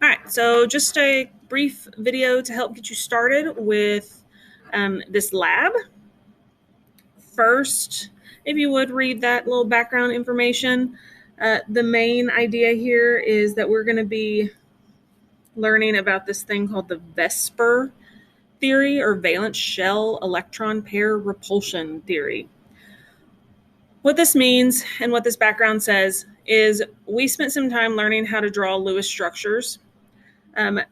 All right, so just a brief video to help get you started with this lab. First, if you would read that little background information, the main idea here is that we're going to be learning about this thing called the VSEPR theory, or valence shell electron pair repulsion theory. What this means and what this background says is we spent some time learning how to draw Lewis structures.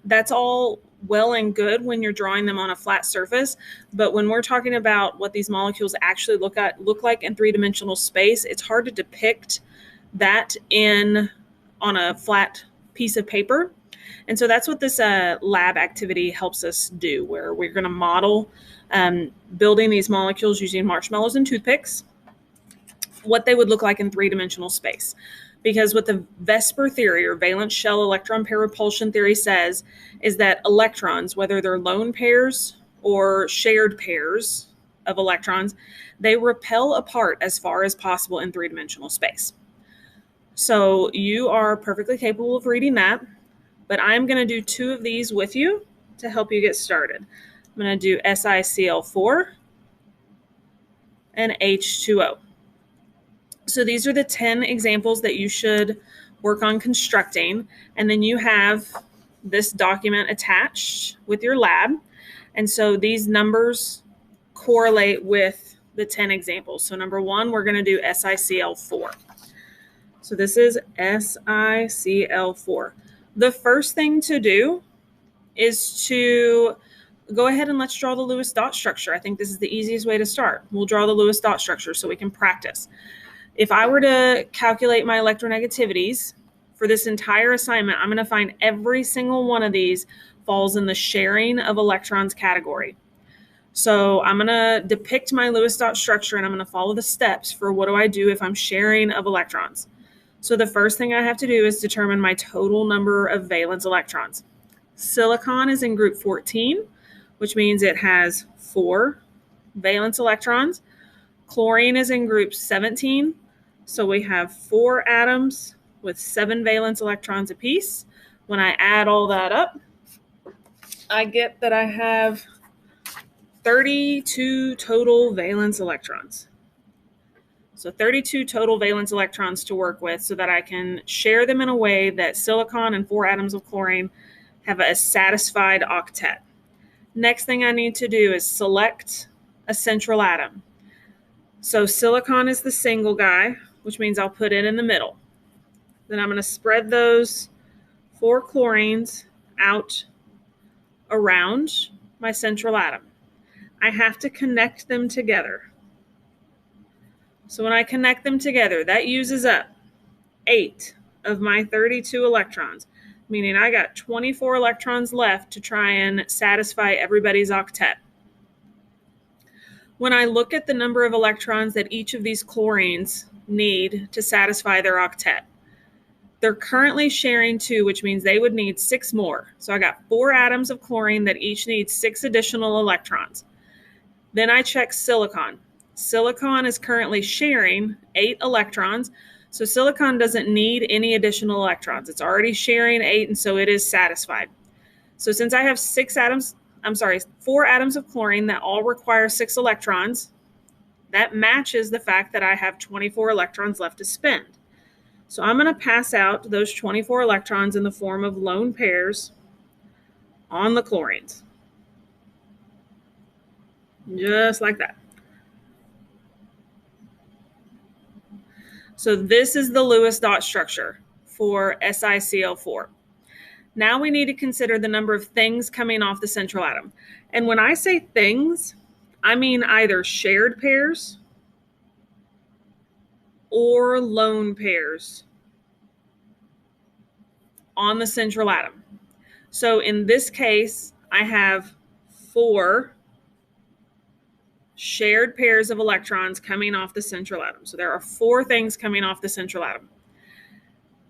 That's all well and good when you're drawing them on a flat surface, but when we're talking about what these molecules actually look like in three-dimensional space, it's hard to depict that on a flat piece of paper. And so that's what this lab activity helps us do, where we're going to model building these molecules using marshmallows and toothpicks, what they would look like in three-dimensional space. Because what the VSEPR theory, or valence shell electron pair repulsion theory, says is that electrons, whether they're lone pairs or shared pairs of electrons, they repel apart as far as possible in three-dimensional space. So you are perfectly capable of reading that, but I'm going to do two of these with you to help you get started. I'm going to do SiCl4 and H2O. So these are the 10 examples that you should work on constructing. And then you have this document attached with your lab. And so these numbers correlate with the 10 examples. So number one, we're going to do SiCl4. So this is SiCl4. The first thing to do is to go ahead and let's draw the Lewis dot structure. I think this is the easiest way to start. We'll draw the Lewis dot structure so we can practice. If I were to calculate my electronegativities for this entire assignment, I'm going to find every single one of these falls in the sharing of electrons category. So I'm going to depict my Lewis dot structure, and I'm going to follow the steps for what do I do if I'm sharing of electrons. So the first thing I have to do is determine my total number of valence electrons. Silicon is in group 14, which means it has 4 valence electrons. Chlorine is in group 17. So we have 4 atoms with 7 valence electrons apiece. When I add all that up, I get that I have 32 total valence electrons. So 32 total valence electrons to work with so that I can share them in a way that silicon and 4 atoms of chlorine have a satisfied octet. Next thing I need to do is select a central atom. So silicon is the single guy, which means I'll put it in the middle. Then I'm going to spread those 4 chlorines out around my central atom. I have to connect them together. So when I connect them together, that uses up 8 of my 32 electrons, meaning I got 24 electrons left to try and satisfy everybody's octet. When I look at the number of electrons that each of these chlorines need to satisfy their octet, they're currently sharing 2, which means they would need 6 more. So I got 4 atoms of chlorine that each need 6 additional electrons. Then I check silicon. Silicon is currently sharing 8 electrons, so silicon doesn't need any additional electrons. It's already sharing 8, and so it is satisfied. So since I have 4 atoms of chlorine that all require 6 electrons, that matches the fact that I have 24 electrons left to spend. So I'm going to pass out those 24 electrons in the form of lone pairs on the chlorines. Just like that. So this is the Lewis dot structure for SiCl4. Now we need to consider the number of things coming off the central atom. And when I say things, I mean either shared pairs or lone pairs on the central atom. So in this case, I have 4 shared pairs of electrons coming off the central atom. So there are 4 things coming off the central atom.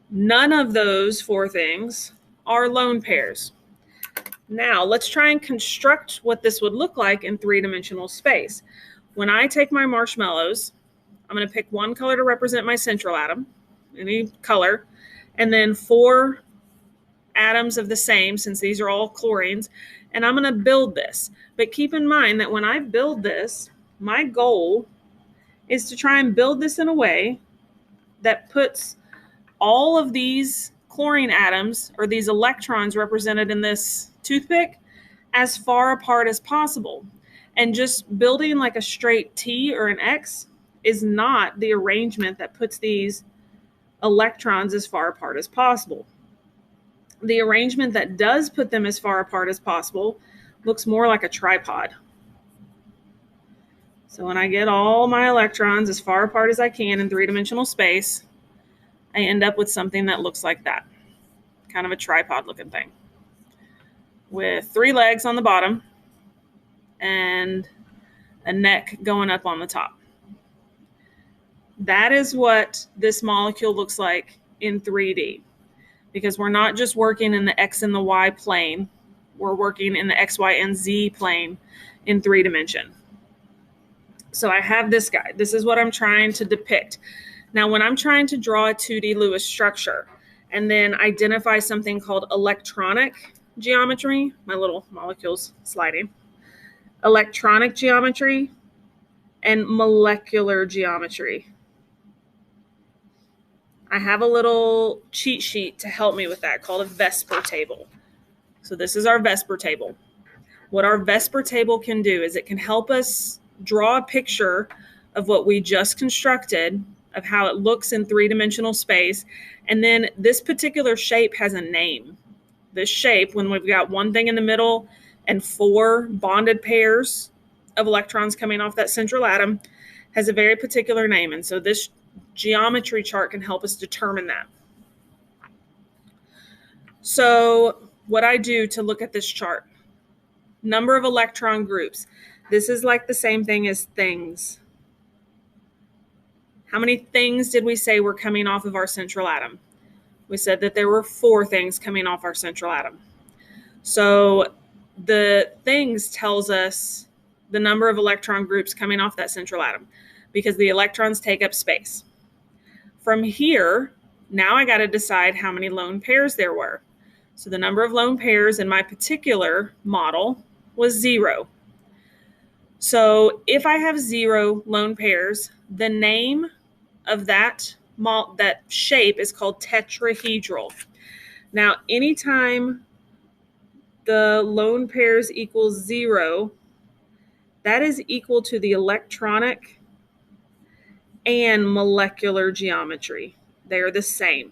None of those 4 things are lone pairs. Now let's try and construct what this would look like in 3-dimensional space. When I take my marshmallows, I'm going to pick one color to represent my central atom, any color, and then 4 atoms of the same, since these are all chlorines, and I'm going to build this. But keep in mind that when I build this, my goal is to try and build this in a way that puts all of these chlorine atoms, or these electrons represented in this toothpick, as far apart as possible. And just building like a straight T or an X is not the arrangement that puts these electrons as far apart as possible. The arrangement that does put them as far apart as possible looks more like a tripod. So when I get all my electrons as far apart as I can in three-dimensional space, I end up with something that looks like that. Kind of a tripod looking thing with 3 legs on the bottom and a neck going up on the top. That is what this molecule looks like in 3D, because we're not just working in the X and the Y plane, we're working in the X, Y, and Z plane in 3 dimension. So I have this guy. This is what I'm trying to depict. Now, when I'm trying to draw a 2D Lewis structure and then identify something called electronic geometry, my little molecule's sliding, electronic geometry and molecular geometry, I have a little cheat sheet to help me with that called a VSEPR table. So this is our VSEPR table. What our VSEPR table can do is it can help us draw a picture of what we just constructed, of how it looks in 3-dimensional space. And then this particular shape has a name. This shape, when we've got one thing in the middle and 4 bonded pairs of electrons coming off that central atom, has a very particular name. And so this geometry chart can help us determine that. So what I do to look at this chart, number of electron groups. This is like the same thing as things. How many things did we say were coming off of our central atom? We said that there were 4 things coming off our central atom. So the things tells us the number of electron groups coming off that central atom, because the electrons take up space. From here, now I got to decide how many lone pairs there were. So the number of lone pairs in my particular model was 0. So if I have 0 lone pairs, the name of that shape is called tetrahedral. Now, anytime the lone pairs equals 0, that is equal to the electronic and molecular geometry. They are the same.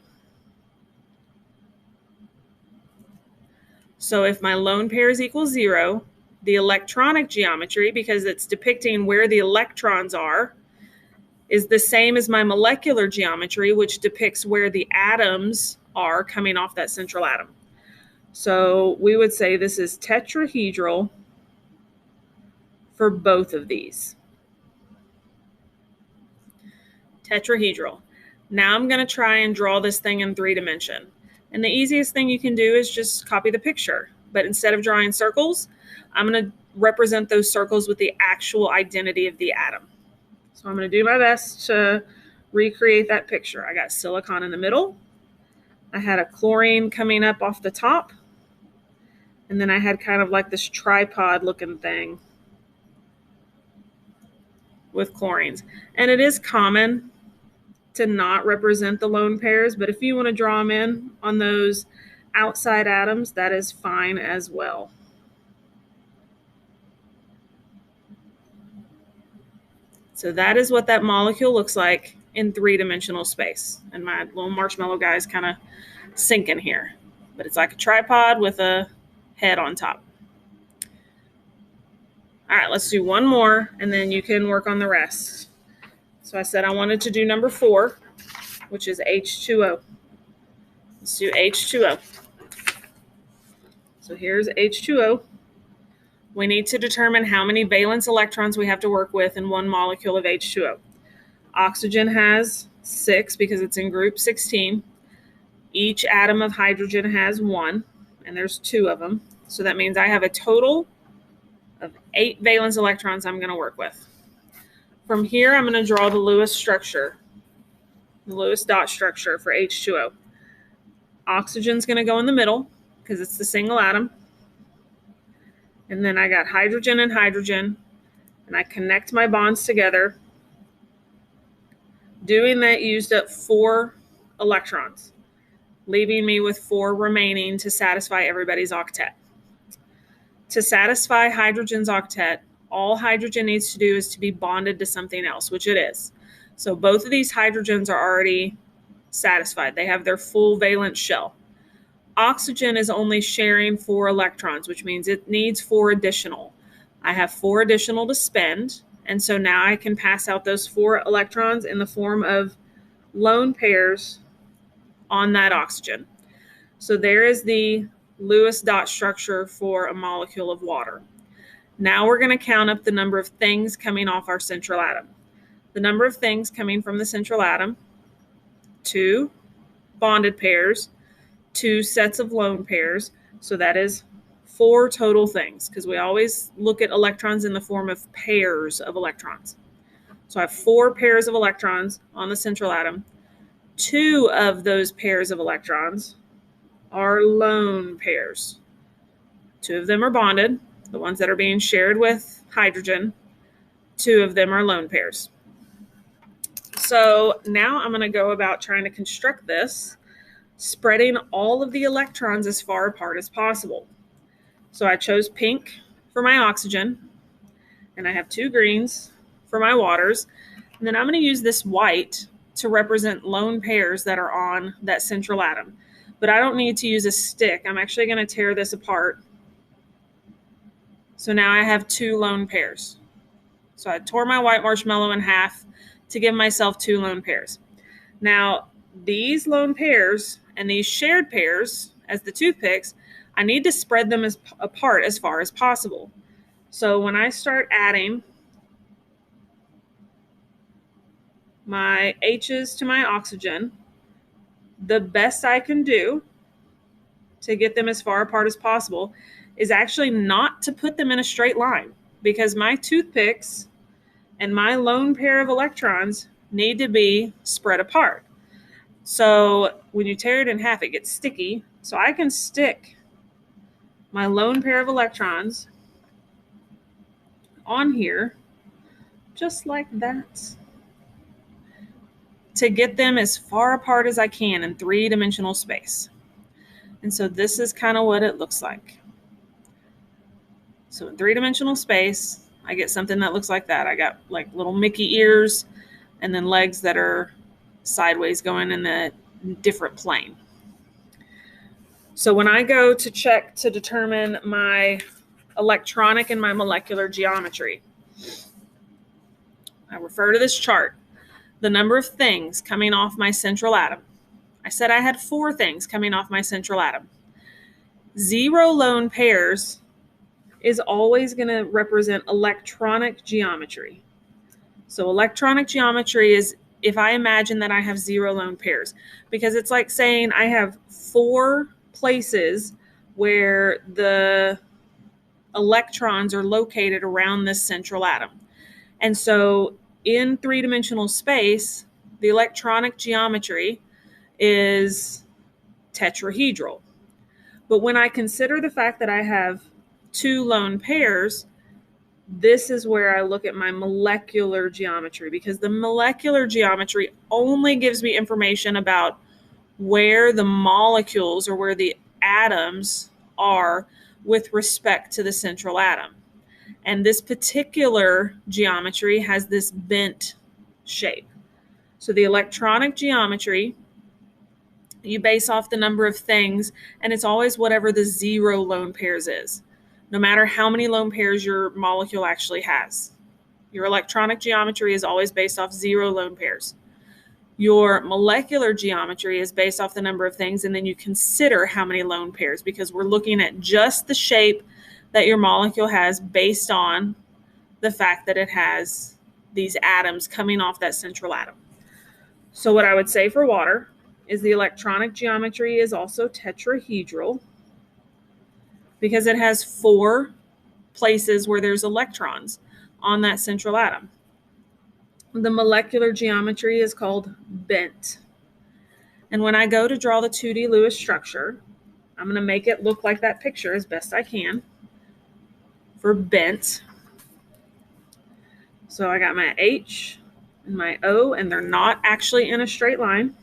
So if my lone pairs equal 0, the electronic geometry, because it's depicting where the electrons are, is the same as my molecular geometry, which depicts where the atoms are coming off that central atom. So we would say this is tetrahedral for both of these. Tetrahedral. Now I'm going to try and draw this thing in 3 dimension. And the easiest thing you can do is just copy the picture. But instead of drawing circles, I'm going to represent those circles with the actual identity of the atom. So I'm going to do my best to recreate that picture. I got silicon in the middle. I had a chlorine coming up off the top. And then I had kind of like this tripod looking thing with chlorines. And it is common to not represent the lone pairs, but if you want to draw them in on those outside atoms, that is fine as well. So that is what that molecule looks like in 3-dimensional space. And my little marshmallow guy is kind of sinking here, but it's like a tripod with a head on top. All right, let's do one more and then you can work on the rest. So I said I wanted to do number 4, which is H2O. Let's do H2O. So here's H2O. We need to determine how many valence electrons we have to work with in one molecule of H2O. Oxygen has 6 because it's in group 16. Each atom of hydrogen has 1, and there's 2 of them. So that means I have a total of 8 valence electrons I'm going to work with. From here, I'm going to draw the Lewis structure, the Lewis dot structure for H2O. Oxygen's going to go in the middle. because it's the single atom. And then I got hydrogen and hydrogen, and I connect my bonds together. Doing that used up 4 electrons, leaving me with 4 remaining to satisfy everybody's octet. To satisfy hydrogen's octet, all hydrogen needs to do is to be bonded to something else, which it is. So both of these hydrogens are already satisfied. They have their full valence shell. Oxygen is only sharing 4 electrons, which means it needs 4 additional. I have 4 additional to spend, and so now I can pass out those 4 electrons in the form of lone pairs on that oxygen. So there is the Lewis dot structure for a molecule of water. Now we're going to count up the number of things coming off our central atom. The number of things coming from the central atom: 2 bonded pairs, 2 sets of lone pairs. So that is 4 total things, because we always look at electrons in the form of pairs of electrons. So I have 4 pairs of electrons on the central atom. 2 of those pairs of electrons are lone pairs. 2 of them are bonded, the ones that are being shared with hydrogen. 2 of them are lone pairs. So now I'm going to go about trying to construct this, spreading all of the electrons as far apart as possible. So I chose pink for my oxygen, and I have 2 greens for my waters. And then I'm going to use this white to represent lone pairs that are on that central atom. But I don't need to use a stick. I'm actually going to tear this apart. So now I have 2 lone pairs. So I tore my white marshmallow in half to give myself 2 lone pairs. Now, these lone pairs and these shared pairs, as the toothpicks, I need to spread them apart as far as possible. So when I start adding my H's to my oxygen, the best I can do to get them as far apart as possible is actually not to put them in a straight line, because my toothpicks and my lone pair of electrons need to be spread apart. So when you tear it in half, it gets sticky. So I can stick my lone pair of electrons on here just like that to get them as far apart as I can in 3-dimensional space. And so this is kind of what it looks like. So in 3-dimensional space, I get something that looks like that. I got like little Mickey ears and then legs that are sideways going in a different plane. So when I go to check to determine my electronic and my molecular geometry, I refer to this chart. The number of things coming off my central atom. I said I had 4 things coming off my central atom. 0 lone pairs is always going to represent electronic geometry. So electronic geometry is if I imagine that I have 0 lone pairs, because it's like saying I have 4 places where the electrons are located around this central atom. And so in 3-dimensional space, the electronic geometry is tetrahedral. But when I consider the fact that I have 2 lone pairs, this is where I look at my molecular geometry, because the molecular geometry only gives me information about where the molecules or where the atoms are with respect to the central atom. And this particular geometry has this bent shape. So the electronic geometry, you base off the number of things, and it's always whatever the 0 lone pairs is, no matter how many lone pairs your molecule actually has. Your electronic geometry is always based off 0 lone pairs. Your molecular geometry is based off the number of things, and then you consider how many lone pairs, because we're looking at just the shape that your molecule has based on the fact that it has these atoms coming off that central atom. So what I would say for water is the electronic geometry is also tetrahedral, because it has 4 places where there's electrons on that central atom. The molecular geometry is called bent. And when I go to draw the 2D Lewis structure, I'm going to make it look like that picture as best I can for bent. So I got my H and my O, and they're not actually in a straight line.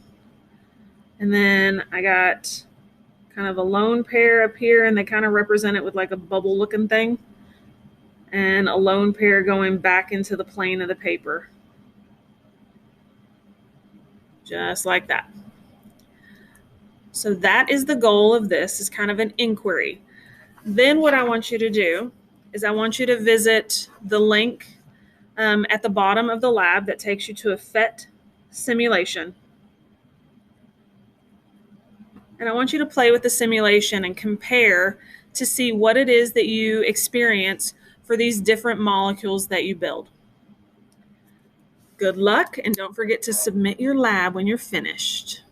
And then I got kind of a lone pair up here, and they kind of represent it with like a bubble looking thing. And a lone pair going back into the plane of the paper. Just like that. So that is the goal of this, is kind of an inquiry. Then what I want you to do is I want you to visit the link at the bottom of the lab that takes you to a PhET simulation. And I want you to play with the simulation and compare to see what it is that you experience for these different molecules that you build. Good luck, and don't forget to submit your lab when you're finished.